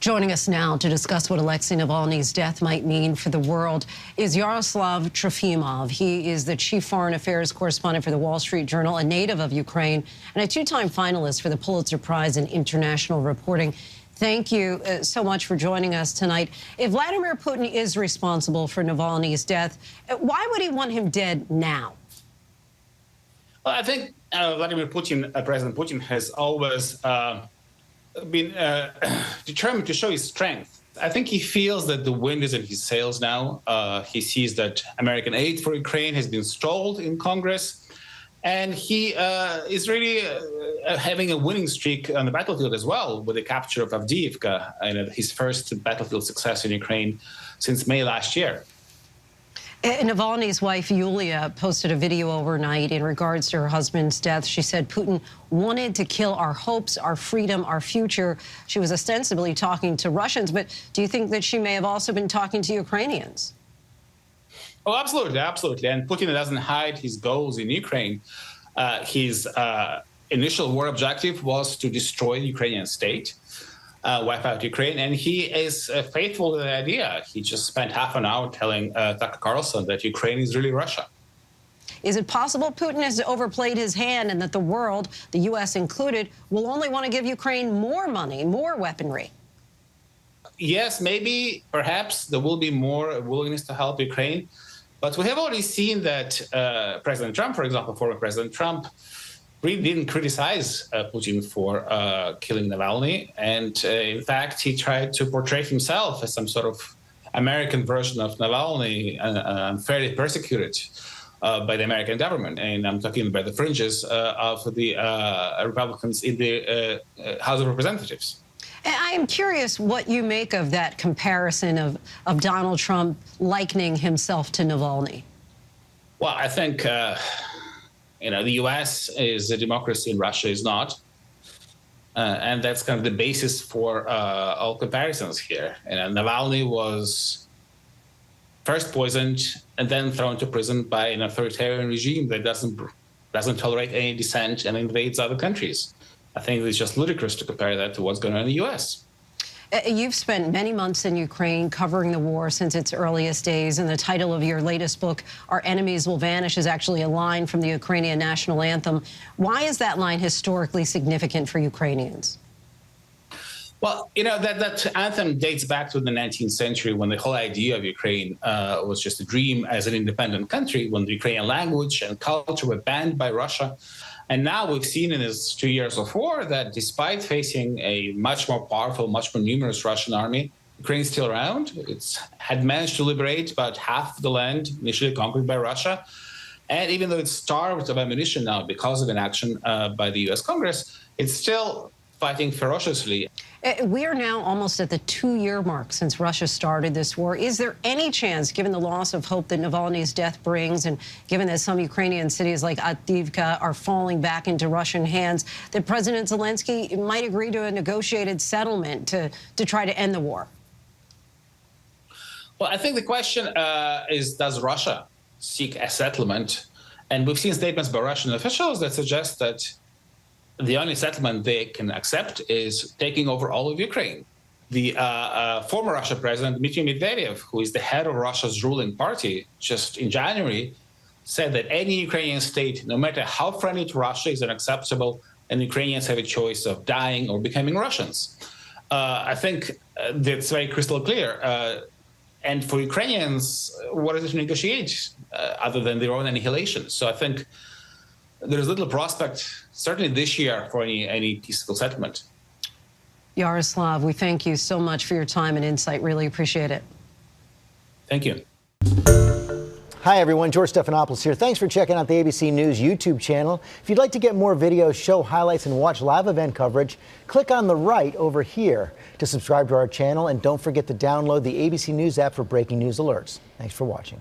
Joining us now to discuss what Alexei Navalny's death might mean for the world is Yaroslav Trofimov. He is the chief foreign affairs correspondent for the Wall Street Journal, a native of Ukraine, and a two-time finalist for the Pulitzer Prize in International Reporting. Thank you so much for joining us tonight. If Vladimir Putin is responsible for Navalny's death, why would he want him dead now? Well, I think Vladimir Putin, President Putin, has always been determined to show his strength. I think he feels that the wind is in his sails now. He sees that American aid for Ukraine has been stalled in Congress, and he is really having a winning streak on the battlefield as well, with the capture of Avdiivka, his first battlefield success in Ukraine since May last year. Navalny's wife, Yulia, posted a video overnight in regards to her husband's death. She said Putin wanted to kill our hopes, our freedom, our future. She was ostensibly talking to Russians, but do you think that she may have also been talking to Ukrainians? Oh, absolutely, absolutely. And Putin doesn't hide his goals in Ukraine. His initial war objective was to destroy the Ukrainian state, wipe out Ukraine, and he is faithful to the idea. He just spent half an hour telling Tucker Carlson that Ukraine is really Russia. Is it possible Putin has overplayed his hand and that the world, the U.S. included, will only want to give Ukraine more money, more weaponry? Yes, maybe, perhaps there will be more willingness to help Ukraine. But we have already seen that President Trump, for example, former President Trump, really didn't criticize Putin for killing Navalny. And in fact, he tried to portray himself as some sort of American version of Navalny, unfairly persecuted by the American government. And I'm talking about the fringes of the Republicans in the House of Representatives. I am curious what you make of that comparison of Donald Trump likening himself to Navalny. Well, I think the U.S. is a democracy and Russia is not. And that's kind of the basis for all comparisons here. Navalny was first poisoned and then thrown to prison by an authoritarian regime that doesn't tolerate any dissent and invades other countries. I think it's just ludicrous to compare that to what's going on in the U.S. You've spent many months in Ukraine covering the war since its earliest days, and the title of your latest book, Our Enemies Will Vanish, is actually a line from the Ukrainian national anthem. Why is that line historically significant for Ukrainians? Well, that anthem dates back to the 19th century, when the whole idea of Ukraine was just a dream as an independent country, when the Ukrainian language and culture were banned by Russia. And now we've seen in these 2 years of war that despite facing a much more powerful, much more numerous Russian army, Ukraine is still around. It's had managed to liberate about half of the land initially conquered by Russia. And even though it's starved of ammunition now because of inaction by the U.S. Congress, it's still fighting ferociously. We are now almost at the 2-year mark since Russia started this war. Is there any chance, given the loss of hope that Navalny's death brings, and given that some Ukrainian cities like Avdiivka are falling back into Russian hands, that President Zelensky might agree to a negotiated settlement to try to end the war? Well, I think the question is, does Russia seek a settlement? And we've seen statements by Russian officials that suggest that the only settlement they can accept is taking over all of Ukraine. The former Russian president, Dmitry Medvedev, who is the head of Russia's ruling party, just in January, said that any Ukrainian state, no matter how friendly to Russia, is unacceptable, and Ukrainians have a choice of dying or becoming Russians. I think that's very crystal clear. And for Ukrainians, what is it to negotiate other than their own annihilation? So I think there's little prospect, certainly this year, for any peaceful settlement. Yaroslav, we thank you so much for your time and insight. Really appreciate it. Thank you. Hi, everyone. George Stephanopoulos here. Thanks for checking out the ABC News YouTube channel. If you'd like to get more videos, show highlights, and watch live event coverage, click on the right over here to subscribe to our channel. And don't forget to download the ABC News app for breaking news alerts. Thanks for watching.